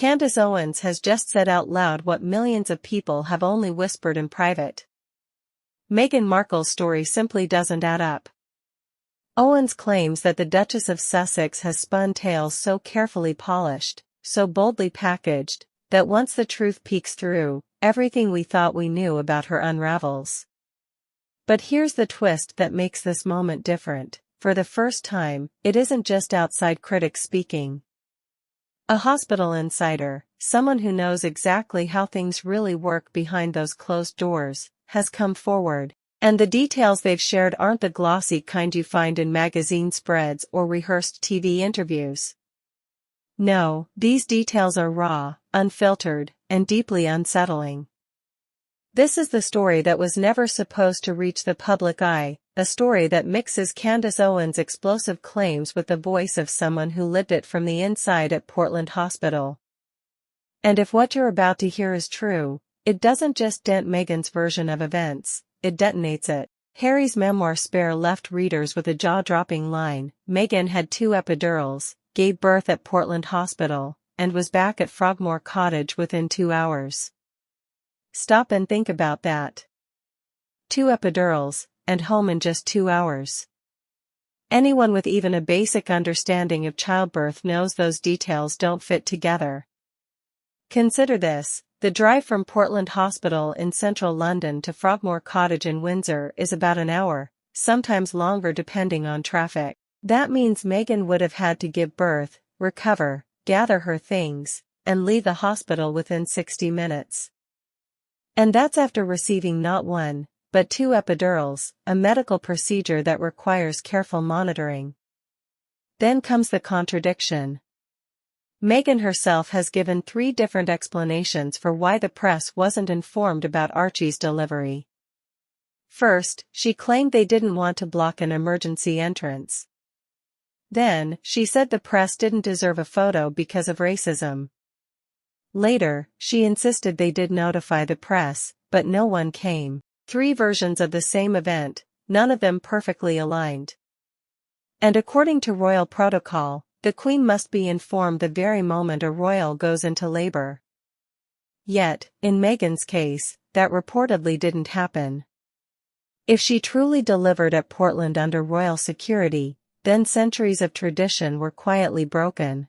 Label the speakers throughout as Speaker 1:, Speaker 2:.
Speaker 1: Candace Owens has just said out loud what millions of people have only whispered in private. Meghan Markle's story simply doesn't add up. Owens claims that the Duchess of Sussex has spun tales so carefully polished, so boldly packaged, that once the truth peeks through, everything we thought we knew about her unravels. But here's the twist that makes this moment different. For the first time, it isn't just outside critics speaking. A hospital insider, someone who knows exactly how things really work behind those closed doors, has come forward. And the details they've shared aren't the glossy kind you find in magazine spreads or rehearsed TV interviews. No, these details are raw, unfiltered, and deeply unsettling. This is the story that was never supposed to reach the public eye, a story that mixes Candace Owens' explosive claims with the voice of someone who lived it from the inside at Portland Hospital. And if what you're about to hear is true, it doesn't just dent Meghan's version of events, it detonates it. Harry's memoir Spare left readers with a jaw-dropping line: Meghan had 2 epidurals, gave birth at Portland Hospital, and was back at Frogmore Cottage within 2 hours. Stop and think about that. 2 epidurals, and home in just 2 hours. Anyone with even a basic understanding of childbirth knows those details don't fit together. Consider this: the drive from Portland Hospital in central London to Frogmore Cottage in Windsor is about an hour, sometimes longer depending on traffic. That means Meghan would have had to give birth, recover, gather her things, and leave the hospital within 60 minutes. And that's after receiving not 1, but 2 epidurals, a medical procedure that requires careful monitoring. Then comes the contradiction. Meghan herself has given 3 different explanations for why the press wasn't informed about Archie's delivery. First, she claimed they didn't want to block an emergency entrance. Then, she said the press didn't deserve a photo because of racism. Later, she insisted they did notify the press, but no one came. 3 versions of the same event, none of them perfectly aligned. And according to royal protocol, the Queen must be informed the very moment a royal goes into labor. Yet, in Meghan's case, that reportedly didn't happen. If she truly delivered at Portland under royal security, then centuries of tradition were quietly broken.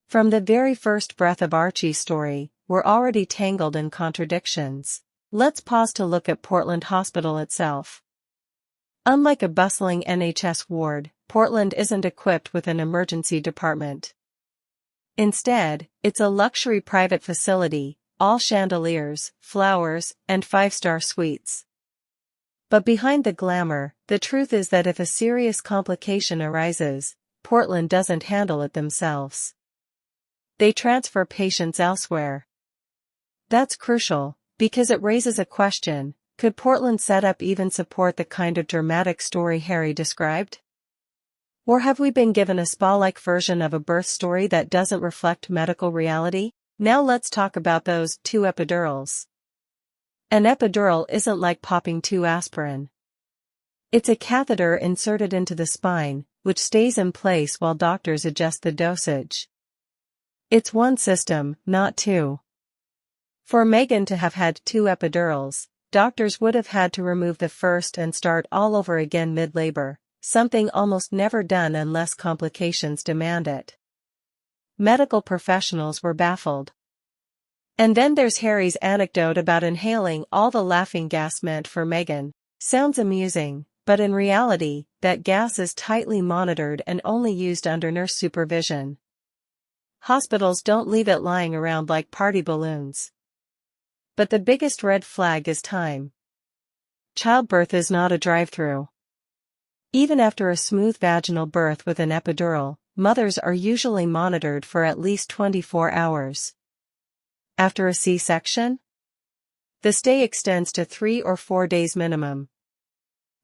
Speaker 1: From the very first breath of Archie's story, we're already tangled in contradictions. Let's pause to look at Portland Hospital itself. Unlike a bustling NHS ward, Portland isn't equipped with an emergency department. Instead, it's a luxury private facility, all chandeliers, flowers, and 5-star suites. But behind the glamour, the truth is that if a serious complication arises, Portland doesn't handle it themselves. They transfer patients elsewhere. That's crucial, because it raises a question: could Portland's setup even support the kind of dramatic story Harry described? Or have we been given a spa-like version of a birth story that doesn't reflect medical reality? Now let's talk about those 2 epidurals. An epidural isn't like popping 2 aspirin. It's a catheter inserted into the spine, which stays in place while doctors adjust the dosage. It's 1 system, not 2. For Meghan to have had 2 epidurals, doctors would have had to remove the first and start all over again mid-labor, something almost never done unless complications demand it. Medical professionals were baffled. And then there's Harry's anecdote about inhaling all the laughing gas meant for Meghan. Sounds amusing, but in reality, that gas is tightly monitored and only used under nurse supervision. Hospitals don't leave it lying around like party balloons. But the biggest red flag is time. Childbirth is not a drive-through. Even after a smooth vaginal birth with an epidural, mothers are usually monitored for at least 24 hours. After a C-section? The stay extends to 3 or 4 days minimum.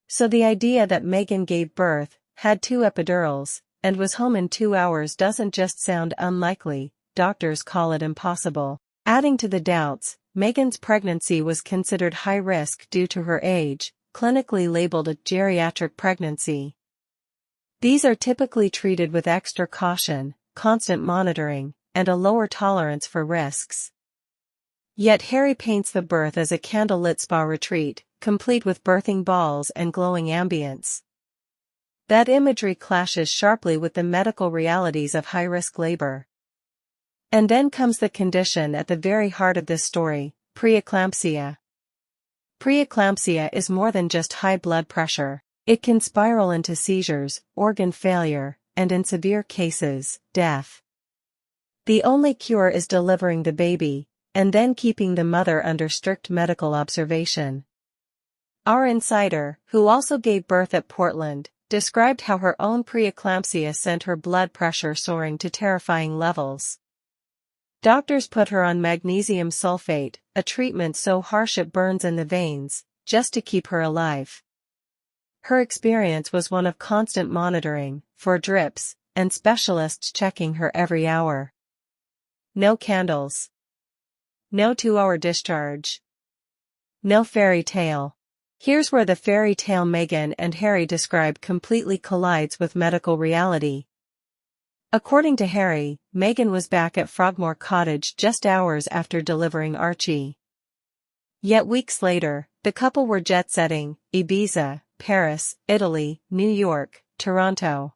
Speaker 1: So the idea that Meghan gave birth, had 2 epidurals, and was home in 2 hours doesn't just sound unlikely, doctors call it impossible. Adding to the doubts, Meghan's pregnancy was considered high risk due to her age, clinically labeled a geriatric pregnancy. These are typically treated with extra caution, constant monitoring, and a lower tolerance for risks. Yet Harry paints the birth as a candlelit spa retreat, complete with birthing balls and glowing ambience. That imagery clashes sharply with the medical realities of high-risk labor. And then comes the condition at the very heart of this story: preeclampsia. Preeclampsia is more than just high blood pressure. It can spiral into seizures, organ failure, and in severe cases, death. The only cure is delivering the baby, and then keeping the mother under strict medical observation. Our insider, who also gave birth at Portland, described how her own preeclampsia sent her blood pressure soaring to terrifying levels. Doctors put her on magnesium sulfate, a treatment so harsh it burns in the veins, just to keep her alive. Her experience was one of constant monitoring, for drips, and specialists checking her every hour. No candles. No 2-hour discharge. No fairy tale. Here's where the fairy tale Meghan and Harry describe completely collides with medical reality. According to Harry, Meghan was back at Frogmore Cottage just hours after delivering Archie. Yet weeks later, the couple were jet-setting: Ibiza, Paris, Italy, New York, Toronto.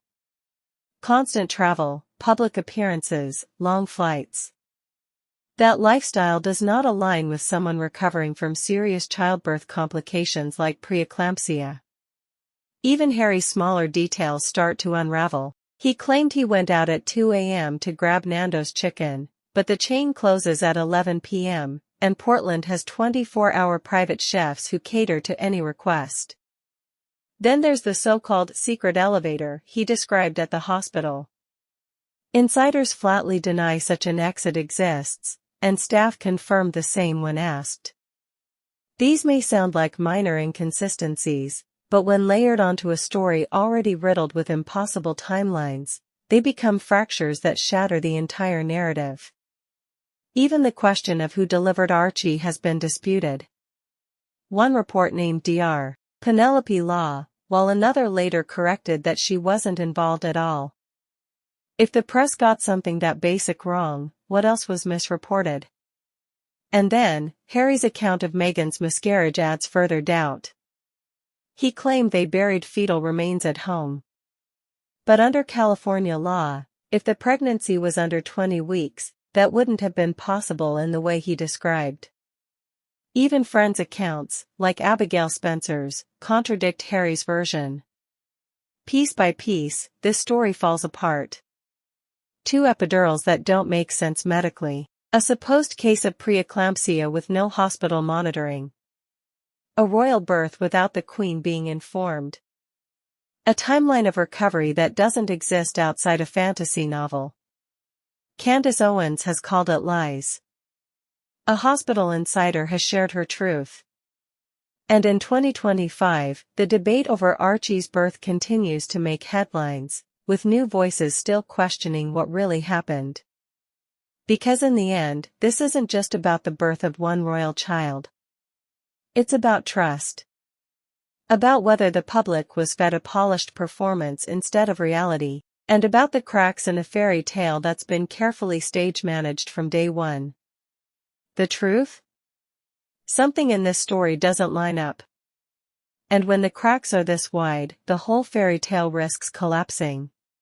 Speaker 1: Constant travel, public appearances, long flights. That lifestyle does not align with someone recovering from serious childbirth complications like preeclampsia. Even Harry's smaller details start to unravel. He claimed he went out at 2 a.m. to grab Nando's chicken, but the chain closes at 11 p.m., and Portland has 24-hour private chefs who cater to any request. Then there's the so-called secret elevator he described at the hospital. Insiders flatly deny such an exit exists, and staff confirmed the same when asked. These may sound like minor inconsistencies, but when layered onto a story already riddled with impossible timelines, they become fractures that shatter the entire narrative. Even the question of who delivered Archie has been disputed. One report named Dr. Penelope Law, while another later corrected that she wasn't involved at all. If the press got something that basic wrong, what else was misreported? And then, Harry's account of Meghan's miscarriage adds further doubt. He claimed they buried fetal remains at home. But under California law, if the pregnancy was under 20 weeks, that wouldn't have been possible in the way he described. Even friends' accounts, like Abigail Spencer's, contradict Harry's version. Piece by piece, this story falls apart. 2 epidurals that don't make sense medically. A supposed case of preeclampsia with no hospital monitoring. A royal birth without the Queen being informed. A timeline of recovery that doesn't exist outside a fantasy novel. Candace Owens has called it lies. A hospital insider has shared her truth. And in 2025, the debate over Archie's birth continues to make headlines, with new voices still questioning what really happened. Because in the end, this isn't just about the birth of one royal child. It's about trust. About whether the public was fed a polished performance instead of reality, and about the cracks in a fairy tale that's been carefully stage-managed from day one. The truth? Something in this story doesn't line up. And when the cracks are this wide, the whole fairy tale risks collapsing.